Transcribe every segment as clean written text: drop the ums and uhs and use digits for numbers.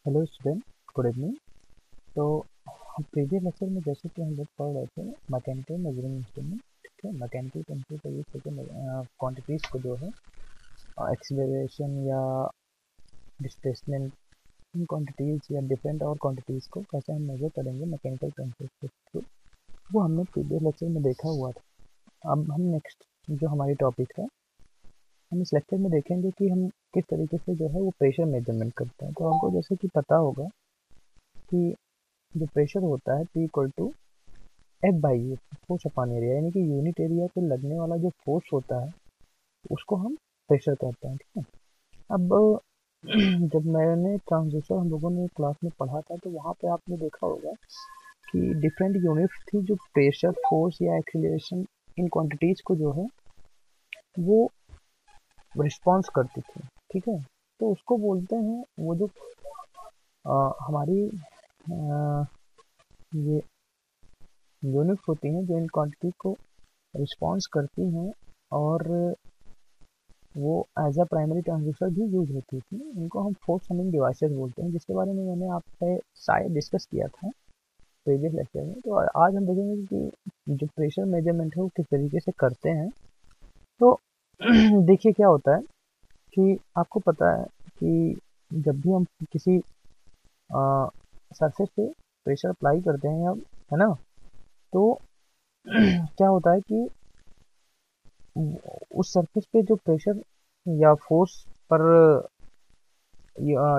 Hello student, good evening. तो previous lecture में जैसे कि हम लोग पढ़ रहे थे मैकेनिकल मेजरिंग इंस्ट्रूमेंट। ठीक है, मैकेनिकल कंट्रोल का यूज करके क्वांटिटीज़ को जो है एक्सीलरेशन या डिस्प्लेसमेंट, इन क्वांटिटीज़ या डिफरेंट और क्वांटिटीज़ को कैसे हम मेजर करेंगे मैकेनिकल कंट्रोल के थ्रू, वो हमने प्रीवियस लेक्चर में देखा हुआ था। अब हम नेक्स्ट जो हमारी टॉपिक है, हम इस लेक्चर में देखेंगे कि हम किस तरीके से जो है वो प्रेशर मेजरमेंट करते हैं। तो हमको जैसे कि पता होगा कि जो प्रेशर होता है P equal to F by A, force upon area, यानी कि यूनिट एरिया पे लगने वाला जो फोर्स होता है उसको हम प्रेशर कहते हैं। ठीक है। अब जब मैंने ट्रांसड्यूसर हम लोगों ने क्लास में पढ़ा था तो वहाँ पे आपने देखा होगा कि डिफरेंट यूनिट्स थी जो प्रेशर, फोर्स या एक्सीलरेशन, इन क्वांटिटीज़ को जो है वो रिस्पॉन्स करती थी। ठीक है, तो उसको बोलते हैं वो जो हमारी ये यूनिट्स होती हैं जो इन क्वांटिटी को रिस्पॉन्स करती हैं और वो एज अ प्राइमरी ट्रांसड्यूसर भी यूज होती थी। इनको हम फोर्स समिंग डिवाइसेस बोलते हैं, जिसके बारे में मैंने आपसे शायद डिस्कस किया था प्रीवियस लेक्चर में। तो आज हम देखेंगे कि जो प्रेशर मेजरमेंट है वो किस तरीके से करते हैं। तो देखिए क्या होता है कि आपको पता है कि जब भी हम किसी सरफेस पे प्रेशर अप्लाई करते हैं या, है ना, तो क्या होता है कि उस सरफेस पे जो प्रेशर या फोर्स पर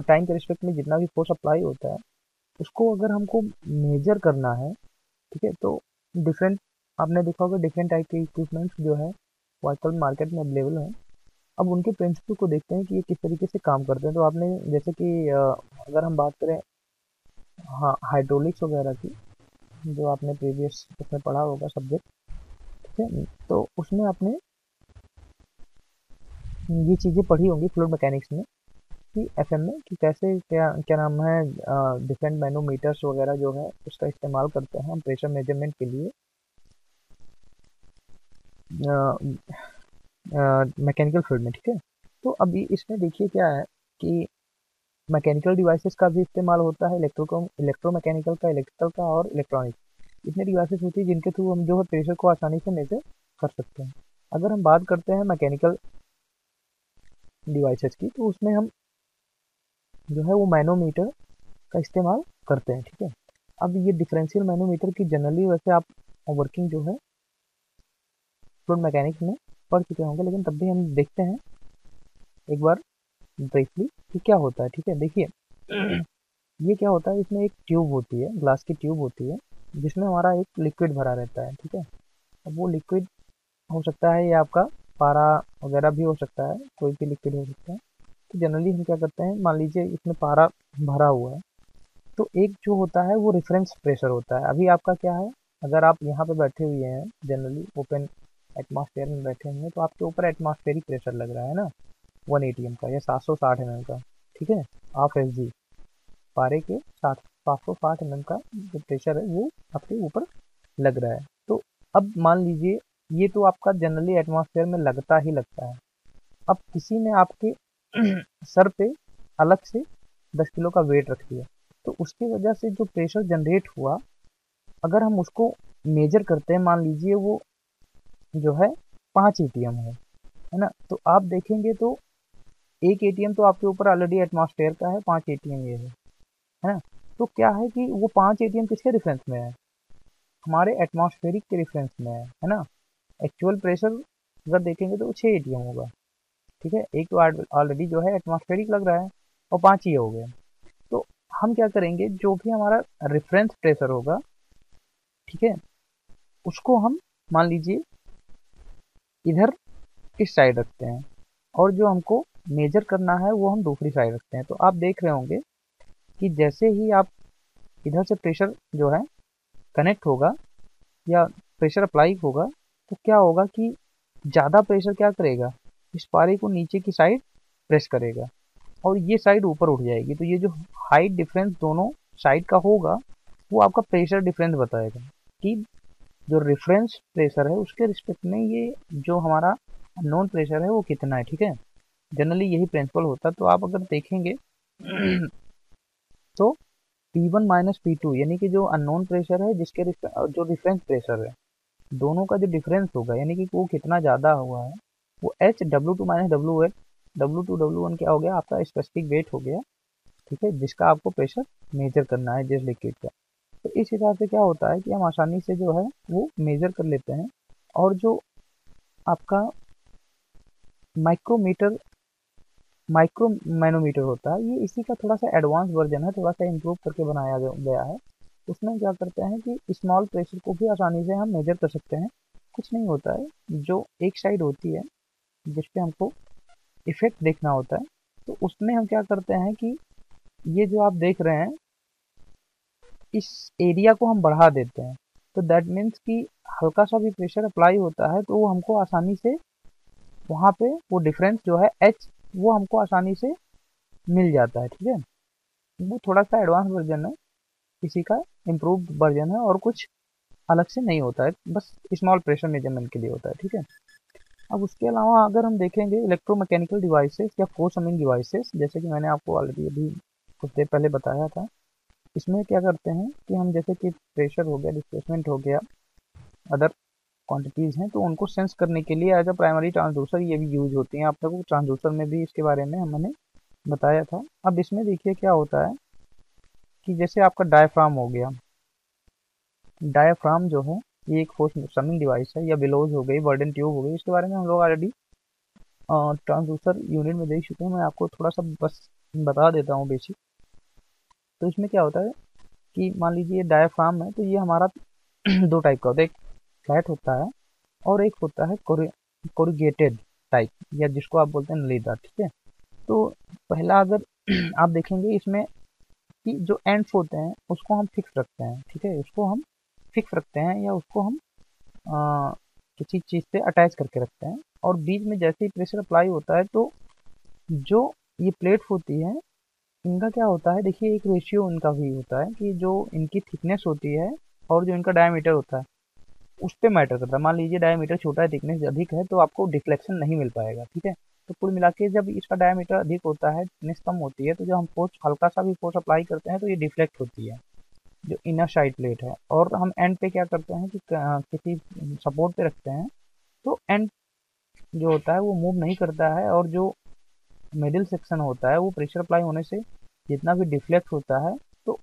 टाइम के रिस्पेक्ट में जितना भी फोर्स अप्लाई होता है उसको अगर हमको मेजर करना है, ठीक है, तो डिफरेंट, आपने देखा होगा डिफरेंट टाइप के इक्विपमेंट्स जो है वो आजकल मार्केट में अवेलेबल हैं। अब उनके प्रिंसिपल को देखते हैं कि ये किस तरीके से काम करते हैं। तो आपने जैसे कि अगर हम बात करें हाँ हाइड्रोलिक्स वगैरह की, जो आपने प्रीवियस उसमें पढ़ा होगा सब्जेक्ट, ठीक है, तो उसमें आपने ये चीज़ें पढ़ी होंगी फ्लूइड मैकेनिक्स में कि एफएम में कि कैसे क्या क्या नाम है, डिफरेंट मैनोमीटर्स वगैरह जो है उसका इस्तेमाल करते हैं हम प्रेशर मेजरमेंट के लिए मैकेनिकल फील्ड में। ठीक है, तो अभी इसमें देखिए क्या है कि मैकेनिकल डिवाइसेस का भी इस्तेमाल होता है, इलेक्ट्रोमैकेनिकल का, इलेक्ट्रिकल का और इलेक्ट्रॉनिक, इतने डिवाइसेस होती है जिनके थ्रू हम जो है प्रेशर को आसानी से मेजर कर सकते हैं। अगर हम बात करते हैं मैकेनिकल डिवाइसेस की, तो उसमें हम जो है वो मैनोमीटर का इस्तेमाल करते हैं। ठीक है, अब ये डिफरेंशियल मैनोमीटर की जनरली वैसे आप वर्किंग जो है फ्लूइड मैकेनिक्स में पढ़ चुके होंगे, लेकिन तब भी हम देखते हैं एक बार ब्रीफली कि क्या होता है। ठीक है, देखिए ये क्या होता है, इसमें एक ट्यूब होती है, ग्लास की ट्यूब होती है जिसमें हमारा एक लिक्विड भरा रहता है। ठीक है, अब वो लिक्विड हो सकता है या आपका पारा वगैरह भी हो सकता है, कोई भी लिक्विड हो सकता है। तो जनरली हम क्या करते हैं, मान लीजिए इसमें पारा भरा हुआ है, तो एक जो होता है वो रेफरेंस प्रेशर होता है। अभी आपका क्या है, अगर आप यहाँ पे बैठे हुए हैं जनरली ओपन एटमॉस्फेयर में बैठे हुए हैं, तो आपके ऊपर एटमॉस्फेरिक प्रेशर लग रहा है ना, 1 एटीएम का या 760 mm का। ठीक है, हाफ एस जी, पारे के 760 mm का जो प्रेशर है वो आपके ऊपर लग रहा है। तो अब मान लीजिए ये तो आपका जनरली एटमॉस्फेयर में लगता ही लगता है। अब किसी ने आपके सर पे अलग से 10 किलो का वेट रख दिया, तो उसकी वजह से जो प्रेशर जनरेट हुआ, अगर हम उसको मेजर करते हैं, मान लीजिए वो जो है 5 ATM है ना, तो आप देखेंगे तो 1 ATM तो आपके ऊपर ऑलरेडी एटमॉस्फेयर का है, 5 ATM ये है ना। तो क्या है कि वो 5 ATM किसके रेफरेंस में है, हमारे एटमॉस्फेरिक के रेफरेंस में है ना। एक्चुअल प्रेशर अगर देखेंगे तो 6 ATM होगा। ठीक है, एक तो ऑलरेडी जो है एटमॉस्फेरिक लग रहा है और 5 ही हो गए। तो हम क्या करेंगे, जो भी हमारा रेफरेंस प्रेशर होगा, ठीक है, उसको हम मान लीजिए इधर इस साइड रखते हैं और जो हमको मेजर करना है वो हम दूसरी साइड रखते हैं। तो आप देख रहे होंगे कि जैसे ही आप इधर से प्रेशर जो है कनेक्ट होगा या प्रेशर अप्लाई होगा, तो क्या होगा कि ज़्यादा प्रेशर क्या करेगा, इस पारे को नीचे की साइड प्रेस करेगा और ये साइड ऊपर उठ जाएगी। तो ये जो हाइट डिफरेंस दोनों साइड का होगा वो आपका प्रेशर डिफरेंस बताएगा कि जो रेफरेंस प्रेशर है उसके रिस्पेक्ट में ये जो हमारा नॉन प्रेशर है वो कितना है। ठीक है, जनरली यही प्रिंसिपल होता है। तो आप अगर देखेंगे सो P1 माइनस P2 यानी कि जो अननोन प्रेशर है जिसके जो रिफरेंस प्रेशर है दोनों का जो डिफरेंस होगा यानी कि वो कितना ज़्यादा हुआ है वो H W2 minus W1 W2 W1 क्या हो गया आपका स्पेसिफिक वेट हो गया, ठीक है, जिसका आपको प्रेशर मेजर करना है जिस लिक्विड का। तो इस हिसाब से क्या होता है कि हम आसानी से जो है वो मेजर कर लेते हैं। और जो आपका माइक्रो मैनोमीटर होता है ये इसी का थोड़ा सा एडवांस वर्जन है, थोड़ा सा इम्प्रूव करके बनाया गया है। उसमें क्या करते हैं कि स्मॉल प्रेशर को भी आसानी से हम मेजर कर सकते हैं। कुछ नहीं होता है, जो एक साइड होती है जिस पे हमको इफेक्ट देखना होता है, तो उसमें हम क्या करते हैं कि ये जो आप देख रहे हैं इस एरिया को हम बढ़ा देते हैं। तो दैट मीन्स कि हल्का सा भी प्रेशर अप्लाई होता है तो वो हमको आसानी से वहाँ पे वो डिफरेंस जो है एच वो हमको आसानी से मिल जाता है, ठीक है। वो थोड़ा सा एडवांस वर्जन है, इसी का इम्प्रूव वर्जन है और कुछ अलग से नहीं होता है, बस स्मॉल प्रेशर मेजरमेंट के लिए होता है, ठीक है। अब उसके अलावा अगर हम देखेंगे इलेक्ट्रोमैकेनिकल डिवाइसेस या फोर्स समिंग डिवाइसेस, जैसे कि मैंने आपको ऑलरेडी अभी कुछ देर पहले बताया था, इसमें क्या करते हैं कि हम जैसे कि प्रेशर हो गया, डिस्प्लेसमेंट हो गया, अदर क्वांटिटीज़ हैं, तो उनको सेंस करने के लिए एज अ प्राइमरी ट्रांसड्यूसर ये भी यूज होती हैं। आप लोगों को ट्रांसड्यूसर में भी इसके बारे में हमने बताया था। अब इसमें देखिए क्या होता है कि जैसे आपका डायफ्राम हो गया, डायफ्राम जो है ये एक फोर्स समिंग डिवाइस है, या बिलोज हो गई, बर्डन ट्यूब हो गई, इसके बारे में हम लोग ऑलरेडी ट्रांसड्यूसर यूनिट में देख चुके हैं। मैं आपको थोड़ा सा बस बता देता हूँ बेसिक। तो इसमें क्या होता है कि मान लीजिए डायफ्राम है, तो ये हमारा दो टाइप का होता है, एक फ्लैट होता है और एक होता है कोरुगेटेड टाइप, या जिसको आप बोलते हैं नलीदार, ठीक है। तो पहला अगर आप देखेंगे इसमें कि जो एंड्स होते हैं उसको हम फिक्स रखते हैं, ठीक है, उसको हम फिक्स रखते हैं या उसको हम किसी चीज़ से अटैच करके रखते हैं। और बीच में जैसे ही प्रेशर अप्लाई होता है तो जो ये प्लेट्स होती हैं इनका क्या होता है, देखिए एक रेशियो इनका भी होता है कि जो इनकी थिकनेस होती है और जो इनका डायमीटर होता है उस पे मैटर करता है। मान लीजिए डायमीटर छोटा है, थिकनेस अधिक है, तो आपको डिफ्लेक्शन नहीं मिल पाएगा, ठीक है। तो कुल मिला के जब इसका डायमीटर अधिक होता है, थिकनेस कम होती है, तो जब हम फोर्स हल्का सा भी फोर्स अप्लाई करते हैं तो ये डिफ्लेक्ट होती है जो इनर साइड प्लेट है। और हम एंड पे क्या करते हैं कि किसी सपोर्ट पे रखते हैं, तो एंड जो होता है वो मूव नहीं करता है, और जो मिडिल सेक्शन होता है वो प्रेशर अप्लाई होने से जितना भी डिफ्लेक्ट होता है तो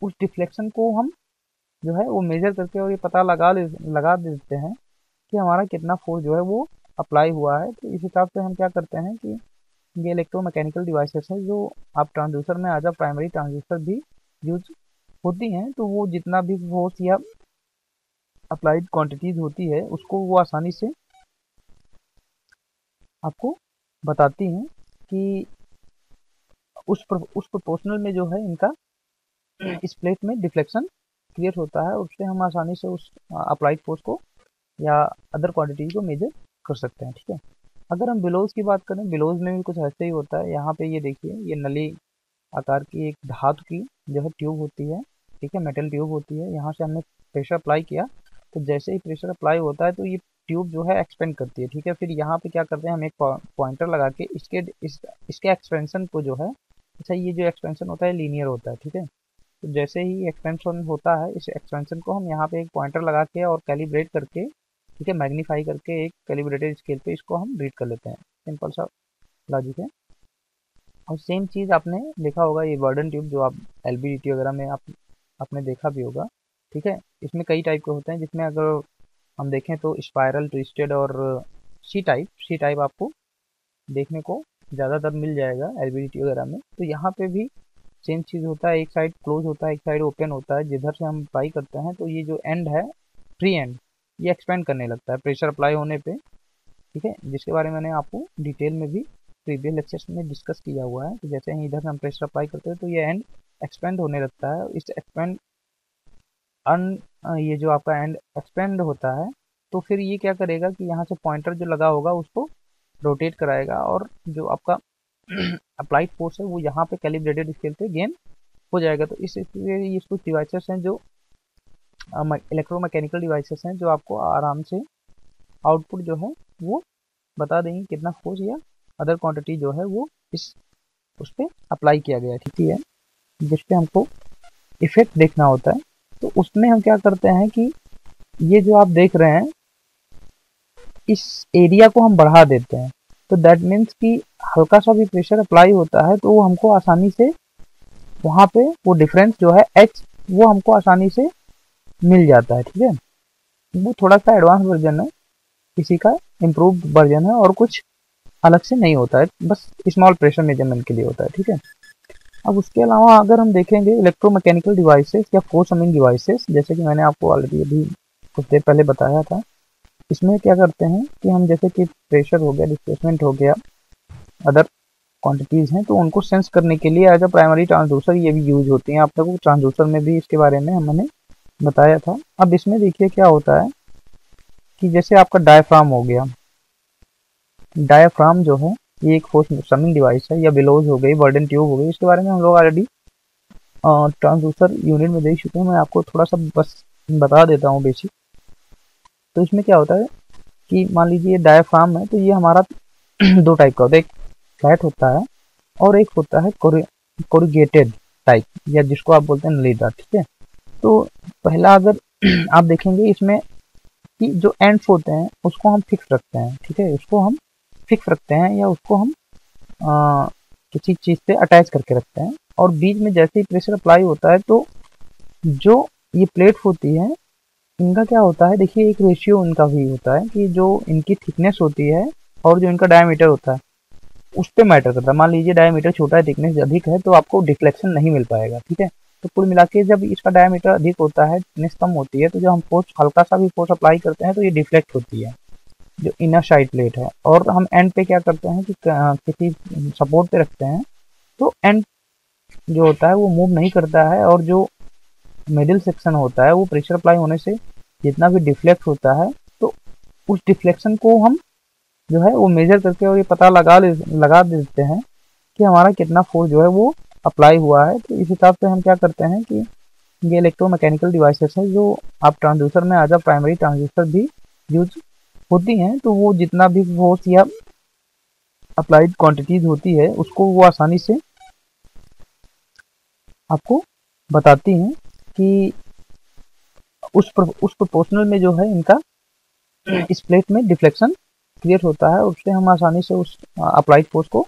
उस डिफ्लेक्शन को हम जो है वो मेजर करके और ये पता लगा देते हैं कि हमारा कितना फोर्स जो है वो अप्लाई हुआ है। तो इस हिसाब से हम क्या करते हैं कि ये इलेक्ट्रोमैकेनिकल डिवाइसेस है जो आप ट्रांसड्यूसर में एज अ प्राइमरी ट्रांसड्यूसर भी यूज होती हैं, तो वो जितना भी फोर्स या अप्लाइड क्वांटिटीज होती है उसको वो आसानी से आपको बताती हैं कि उस प्रोपोर्शनल में जो है इनका इस प्लेट में डिफ्लेक्शन क्रिएट होता है, उससे हम आसानी से उस अप्लाइड फोर्स को या अदर क्वांटिटी को मेजर कर सकते हैं, ठीक है। अगर हम बिलोज की बात करें, बिलोज में भी कुछ ऐसे ही होता है। यहाँ पे ये देखिए ये नली आकार की एक धातु की जो है ट्यूब होती है, ठीक है, मेटल ट्यूब होती है। यहाँ से हमने प्रेशर अप्लाई किया, तो जैसे ही प्रेशर अप्लाई होता है तो ये ट्यूब जो है एक्सपेंड करती है, ठीक है। फिर यहाँ पे क्या करते हैं हम एक पॉइंटर लगा के इसके एक्सपेंशन को जो है, अच्छा ये जो एक्सपेंशन होता है लीनियर होता है, ठीक है। तो जैसे ही एक्सपेंशन होता है इस एक्सपेंशन को हम यहाँ पे एक पॉइंटर लगा के और कैलिब्रेट करके, ठीक है, मैग्नीफाई करके एक कैलिब्रेटेड स्केल पे इसको हम रीड कर लेते हैं। सिंपल सा लॉजिक है। और सेम चीज़ आपने देखा होगा ये बर्डन ट्यूब जो आप एलबीडीटी वगैरह में आपने देखा भी होगा, ठीक है। इसमें कई टाइप के होते हैं, जिसमें अगर हम देखें तो स्पायरल, ट्विस्टेड और सी टाइप आपको देखने को ज़्यादातर मिल जाएगा एलबीडीटी वगैरह में। तो यहाँ पे भी सेम चीज़ होता है, एक साइड क्लोज होता है, एक साइड ओपन होता है। जिधर से हम अप्लाई करते हैं तो ये जो एंड है, फ्री एंड, ये एक्सपेंड करने लगता है प्रेशर अप्लाई होने पे, ठीक है, जिसके बारे में मैंने आपको डिटेल में भी प्रीवियस लेक्चर्स में डिस्कस किया हुआ है। तो जैसे ही इधर से हम प्रेशर अप्लाई करते हैं तो ये एंड एक्सपेंड होने लगता है। इस एक्सपेंड ये जो आपका एंड एक्सपेंड होता है तो फिर ये क्या करेगा कि यहाँ से पॉइंटर जो लगा होगा उसको रोटेट कराएगा, और जो आपका अप्लाइड फोर्स है वो यहाँ पे कैलिब्रेटेड स्केल पे गेन हो जाएगा। तो ये कुछ डिवाइसेस हैं जो इलेक्ट्रोमैकेनिकल डिवाइसेस हैं जो आपको आराम से आउटपुट जो है वो बता देंगे कितना फोर्स या अदर क्वांटिटी जो है वो इस उस पर अप्लाई किया गया है, ठीक है। जिस पे हमको इफेक्ट देखना होता है। तो उसमें हम क्या करते हैं कि ये जो आप देख रहे हैं इस एरिया को हम बढ़ा देते हैं। तो दैट मीन्स कि हल्का सा भी प्रेशर अप्लाई होता है तो वो हमको आसानी से वहाँ पे वो डिफरेंस जो है एच वो हमको आसानी से मिल जाता है। ठीक है, वो थोड़ा सा एडवांस वर्जन है, इसी का इम्प्रूव वर्जन है और कुछ अलग से नहीं होता है, बस स्मॉल प्रेशर मेजरमेंट के लिए होता है। ठीक है, अब उसके अलावा अगर हम देखेंगे इलेक्ट्रोमैकेनिकल डिवाइसेस या फोर्स समिंग डिवाइसेस, जैसे कि मैंने आपको ऑलरेडी अभी कुछ देर पहले बताया था, इसमें क्या करते हैं कि हम जैसे कि प्रेशर हो गया, डिस्प्लेसमेंट हो गया, अदर क्वांटिटीज़ हैं, तो उनको सेंस करने के लिए एज अ प्राइमरी ट्रांसड्यूसर ये भी यूज होती हैं। आप लोगों को ट्रांसड्यूसर में भी इसके बारे में हमने बताया था। अब इसमें देखिए क्या होता है कि जैसे आपका डायफ्राम हो गया, डायफ्राम जो है ये एक फोर्स समिंग डिवाइस है, या बिलोज हो गई, बर्डन ट्यूब हो गई, इसके बारे में हम लोग ऑलरेडी ट्रांसड्यूसर यूनिट में देख चुके हैं। मैं आपको थोड़ा सा बस बता देता हूँ बेसिक। तो इसमें क्या होता है कि मान लीजिए ये डायफ्राम है, तो ये हमारा दो टाइप का होता है, एक फ्लैट होता है और एक होता है कोरिगेटेड टाइप, या जिसको आप बोलते हैं नलीदार। ठीक है, तो पहला अगर आप देखेंगे इसमें कि जो एंड्स होते हैं उसको हम फिक्स रखते हैं। ठीक है, उसको हम फिक्स रखते हैं या उसको हम किसी चीज़ से अटैच करके रखते हैं, और बीच में जैसे ही प्रेशर अप्लाई होता है तो जो ये प्लेट होती है इनका क्या होता है, देखिए एक रेशियो इनका भी होता है कि जो इनकी थिकनेस होती है और जो इनका डायमीटर होता है उस पर मैटर करता है। मान लीजिए डायमीटर छोटा है, थिकनेस अधिक है, तो आपको डिफ्लेक्शन नहीं मिल पाएगा। ठीक है, तो कुल मिला के जब इसका डायमीटर अधिक होता है, थिकनेस कम होती है, तो जब हम फोर्स हल्का सा भी फोर्स अप्लाई करते हैं तो ये डिफ्लेक्ट होती है जो इनर साइड प्लेट है, और हम एंड पे क्या करते हैं कि किसी सपोर्ट पे रखते हैं, तो एंड जो होता है वो मूव नहीं करता है, और जो मिडिल सेक्शन होता है वो प्रेशर अप्लाई होने से जितना भी डिफ्लेक्ट होता है, तो उस डिफ्लेक्शन को हम जो है वो मेजर करके और ये पता लगा देते हैं कि हमारा कितना फोर्स जो है वो अप्लाई हुआ है। तो इस हिसाब से हम क्या करते हैं कि ये इलेक्ट्रोमैकेनिकल डिवाइसेस हैं जो आप ट्रांसड्यूसर में एज अ प्राइमरी ट्रांसड्यूसर भी यूज होती हैं, तो वो जितना भी फोर्स या अप्लाइड क्वांटिटीज होती है उसको वो आसानी से आपको बताती हैं कि उस प्रोपोर्शनल में जो है इनका इस प्लेट में डिफ्लेक्शन क्रिएट होता है, उससे हम आसानी से उस अप्लाइड फोर्स को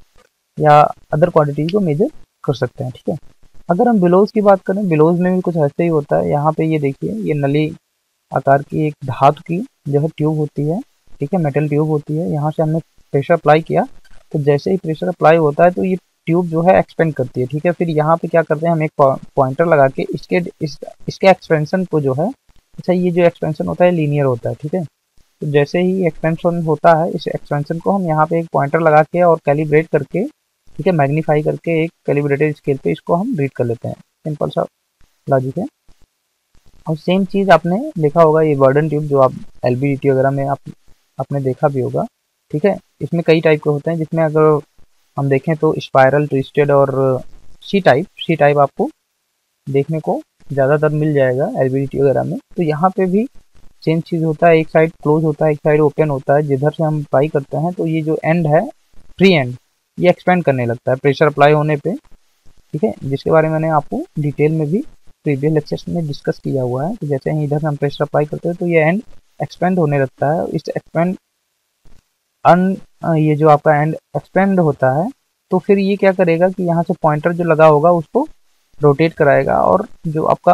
या अदर क्वांटिटीज को मेजर कर सकते हैं। ठीक है, अगर हम बिलोज की बात करें, बिलोज में भी कुछ ऐसे ही होता है। यहाँ पे ये देखिए, ये नली आकार की एक धातु की जो है ट्यूब होती है। ठीक है, मेटल ट्यूब होती है। यहाँ से हमने प्रेशर अप्लाई किया, तो जैसे ही प्रेशर अप्लाई होता है तो ये ट्यूब जो है एक्सपेंड करती है। ठीक है, फिर यहाँ पे क्या करते हैं, हम एक पॉइंटर लगा के इसके एक्सपेंशन को जो है, अच्छा ये जो एक्सपेंशन होता है लीनियर होता है। ठीक है, तो जैसे ही एक्सपेंशन होता है, इस एक्सपेंशन को हम यहाँ पे एक पॉइंटर लगा के और कैलिब्रेट करके, ठीक है, मैग्नीफाई करके एक कैलिब्रेटेड स्केल पे इसको हम रीड कर लेते हैं। सिंपल सा लॉजिक है। और सेम चीज़ आपने देखा होगा, ये बर्डन ट्यूब जो आप एलबीडीटी वगैरह में आपने देखा भी होगा। ठीक है, इसमें कई टाइप के होते हैं, जिसमें अगर हम देखें तो स्पायरल, ट्विस्टेड और सी टाइप आपको देखने को ज़्यादातर मिल जाएगा एलबीडीटी वगैरह में। तो यहाँ पे भी सेम चीज़ होता है, एक साइड क्लोज होता है, एक साइड ओपन होता है। जिधर से हम अप्लाई करते हैं तो ये जो एंड है, फ्री एंड, ये एक्सपेंड करने लगता है प्रेशर अप्लाई होने पे। ठीक है, जिसके बारे में मैंने आपको डिटेल में भी प्रीवियस लेक्चर्स में डिस्कस किया हुआ है। तो जैसे ही इधर से हम प्रेशर अप्लाई करते हैं तो ये एंड एक्सपेंड होने लगता है। इस एक्सपेंड ये जो आपका एंड एक्सपेंड होता है, तो फिर ये क्या करेगा कि यहाँ से पॉइंटर जो लगा होगा उसको रोटेट कराएगा, और जो आपका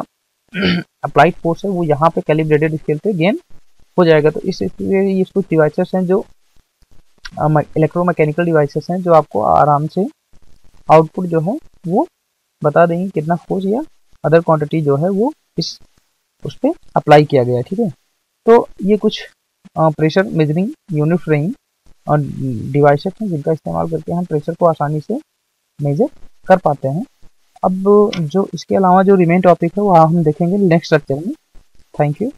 अप्लाइड फोर्स है वो यहाँ पे कैलिब्रेटेड स्केल पे गेन हो जाएगा। तो ये कुछ डिवाइसेस हैं जो इलेक्ट्रोमैकेनिकल डिवाइसेस हैं जो आपको आराम से आउटपुट जो है वो बता देंगे कितना फोर्स या अदर क्वांटिटी जो है वो उस पर अप्लाई किया गया है। ठीक है, तो ये कुछ प्रेशर मेजरिंग यूनिट रही और डिवाइसेस हैं जिनका इस्तेमाल करके हम प्रेशर को आसानी से मेजर कर पाते हैं। अब जो इसके अलावा जो रिमेन टॉपिक है वो हम देखेंगे नेक्स्ट लेक्चर में। Thank you.